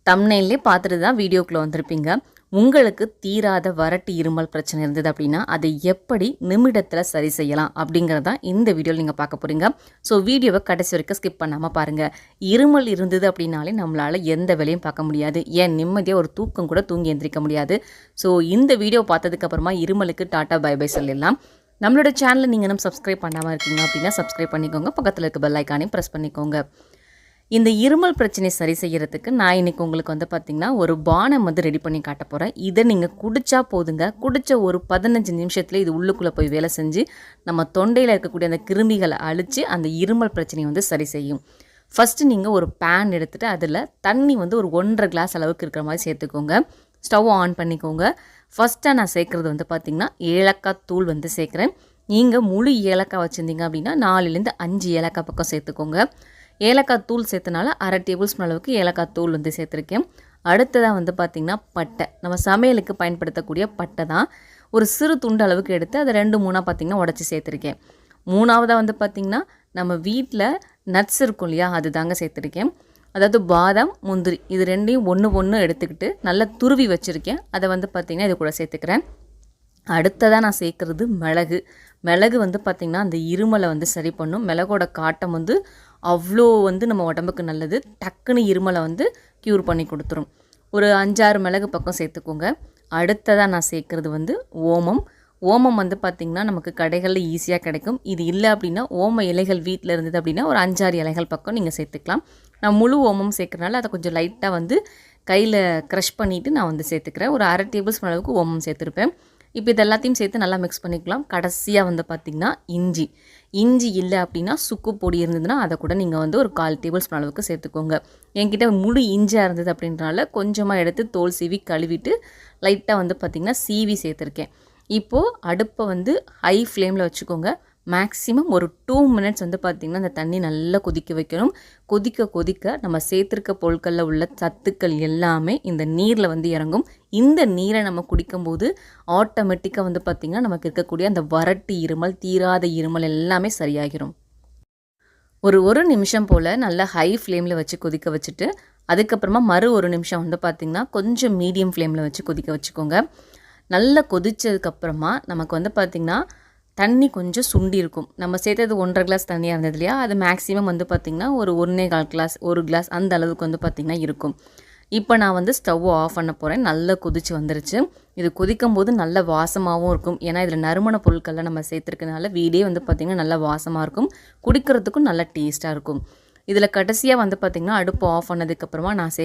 தம்ப்நெயிலே பார்த்துட்டு தான் வீடியோக்குள்ளே வந்திருப்பீங்க. உங்களுக்கு தீராத வறட்டு இருமல் பிரச்சனை இருந்தது அப்படின்னா அதை எப்படி நிமிடத்தில் சரி செய்யலாம் அப்படிங்கிறது தான் இந்த வீடியோவில் நீங்கள் பார்க்க போகிறீங்க. ஸோ வீடியோவை கடைசி வரைக்கும் ஸ்கிப் பண்ணாமல் பாருங்கள். இருமல் இருந்தது அப்படின்னாலே நம்மளால் எந்த வேலையும் பார்க்க முடியாது, ஏன் நிம்மதியாக ஒரு தூக்கம் கூட தூங்கி எந்திரிக்க முடியாது. ஸோ இந்த வீடியோ பார்த்ததுக்கப்புறமா இருமலுக்கு டாட்டா பை பை சொல்லிடலாம். நம்மளோட சேனலை நீங்கள் இன்னும் சப்ஸ்கிரைப் பண்ணாமல் இருக்கீங்க அப்படின்னா சப்ஸ்கிரைப் பண்ணிக்கோங்க, பக்கத்தில் இருக்க பெல் ஐக்கானையும் ப்ரெஸ் பண்ணிக்கோங்க. இந்த இருமல் பிரச்சனையை சரி செய்கிறதுக்கு நான் இன்றைக்கி உங்களுக்கு பார்த்திங்கன்னா ஒரு பானம் ரெடி பண்ணி காட்ட போகிறேன். இதை நீங்கள் குடித்தா போதுங்க. குடித்த ஒரு 15 நிமிஷத்தில் இது உள்ளுக்குள்ளே போய் வேலை செஞ்சு நம்ம தொண்டையில் இருக்கக்கூடிய அந்த கிருமிகளை அழித்து அந்த இருமல் பிரச்சனையை சரி செய்யும். ஃபஸ்ட்டு நீங்கள் ஒரு பேன் எடுத்துகிட்டு அதில் தண்ணி ஒரு 1.5 கிளாஸ் அளவுக்கு இருக்கிற மாதிரி சேர்த்துக்கோங்க. ஸ்டவ் ஆன் பண்ணிக்கோங்க. ஃபஸ்ட்டாக நான் சேர்க்குறது பார்த்திங்கன்னா ஏலக்காய் தூள் சேர்க்குறேன். நீங்கள் முழு ஏலக்காய் வச்சுருந்தீங்க அப்படின்னா 4லேருந்து 5 ஏலக்காய் பக்கம் சேர்த்துக்கோங்க. ஏலக்காய் தூள் சேர்த்தனால 1/2 டேபிள் ஸ்பூன் அளவுக்கு ஏலக்காய் தூள் சேர்த்துருக்கேன். அடுத்ததாக பார்த்திங்கன்னா பட்டை, நம்ம சமையலுக்கு பயன்படுத்தக்கூடிய பட்டை தான். ஒரு சிறு துண்டு அளவுக்கு எடுத்து அதை 2-3 பார்த்திங்கன்னா உடச்சி சேர்த்துருக்கேன். மூணாவதாக பார்த்திங்கன்னா நம்ம வீட்டில் நட்ஸ் இருக்கும் இல்லையா, அது தாங்க சேர்த்துருக்கேன். அதாவது பாதாம், முந்திரி இது ரெண்டையும் ஒன்று எடுத்துக்கிட்டு நல்லா துருவி வச்சுருக்கேன். அதை பார்த்திங்கன்னா இது கூட சேர்த்துக்கிறேன். அடுத்ததாக நான் சேர்க்குறது மிளகு. மிளகு பார்த்திங்கன்னா அந்த இருமலை சரி பண்ணும். மிளகோட காட்டம் அவ்வளோ நம்ம உடம்புக்கு நல்லது. டக்குன்னு இருமலை க்யூர் பண்ணி கொடுத்துரும். ஒரு 5-6 மிளகு பக்கம் சேர்த்துக்கோங்க. அடுத்ததாக நான் சேர்க்குறது ஓமம். ஓமம் பார்த்திங்கன்னா நமக்கு கடைகளில் ஈஸியாக கிடைக்கும். இது இல்லை அப்படின்னா ஓம இலைகள் வீட்டில் இருந்தது அப்படின்னா ஒரு 5-6 இலைகள் பக்கம் நீங்கள் சேர்த்துக்கலாம். நான் முழு ஓமம் சேர்க்குறனால அதை கொஞ்சம் லைட்டாக கையில் க்ரஷ் பண்ணிவிட்டு நான் சேர்த்துக்கிறேன். ஒரு 1/2 டேபிள் ஸ்பூன் அளவுக்கு ஓமம் சேர்த்துருப்பேன். இப்போ இது எல்லாத்தையும் சேர்த்து நல்லா மிக்ஸ் பண்ணிக்கலாம். கடைசியாக பார்த்திங்கன்னா இஞ்சி இல்லை அப்படின்னா சுக்கு பொடி இருந்ததுன்னா அதை கூட நீங்கள் ஒரு 1/4 டேபிள் ஸ்பூன் அளவுக்கு சேர்த்துக்கோங்க. என்கிட்ட முழு இஞ்சியாக இருந்தது அப்படின்றனால கொஞ்சமாக எடுத்து தோல் சீவி கழுவிட்டு லைட்டாக பார்த்திங்கன்னா சீவி சேர்த்துருக்கேன். இப்போது அடுப்பை ஹை ஃப்ளேமில் வச்சுக்கோங்க. மேக்ஸிமம் ஒரு 2 மினிட்ஸ் பார்த்திங்கன்னா அந்த தண்ணி நல்லா கொதிக்க வைக்கணும். கொதிக்க நம்ம சேர்த்துருக்க பொருட்களில் உள்ள சத்துக்கள் எல்லாமே இந்த நீரில் இறங்கும். இந்த நீரை நம்ம குடிக்கும்போது ஆட்டோமேட்டிக்காக பார்த்திங்கன்னா நமக்கு இருக்கக்கூடிய அந்த வறட்டு இருமல், தீராத இருமல் எல்லாமே சரியாகிரும். ஒரு நிமிஷம் போல் நல்லா ஹை ஃப்ளேமில் வச்சு கொதிக்க வச்சுட்டு அதுக்கப்புறமா ஒரு நிமிஷம் பார்த்திங்கன்னா கொஞ்சம் மீடியம் ஃப்ளேமில் வச்சு கொதிக்க வச்சுக்கோங்க. நல்லா கொதித்ததுக்கப்புறமா நமக்கு பார்த்திங்கன்னா தண்ணி கொஞ்சம் சுண்டி இருக்கும். நம்ம சேர்த்தது 1.5 கிளாஸ் தண்ணியாக இருந்தது இல்லையா, அது மேக்ஸிமம் பார்த்திங்கன்னா ஒரு 1.25 கிளாஸ் 1 கிளாஸ் அந்த அளவுக்கு பார்த்திங்கன்னா இருக்கும். இப்போ நான் ஸ்டவ் ஆஃப் பண்ண போகிறேன். நல்லா கொதிச்சு வந்துருச்சு. இது கொதிக்கும் போது நல்ல வாசமாகவும் இருக்கும். ஏன்னா இதில் நறுமண பொருட்கள்லாம் நம்ம சேர்த்துருக்கனால வீடே பார்த்திங்கன்னா நல்லா வாசமாக இருக்கும். குடிக்கிறதுக்கும் நல்லா டேஸ்ட்டாக இருக்கும். இதில் கடைசியாக பார்த்திங்கன்னா அடுப்பு ஆஃப் பண்ணதுக்கப்புறமா நான்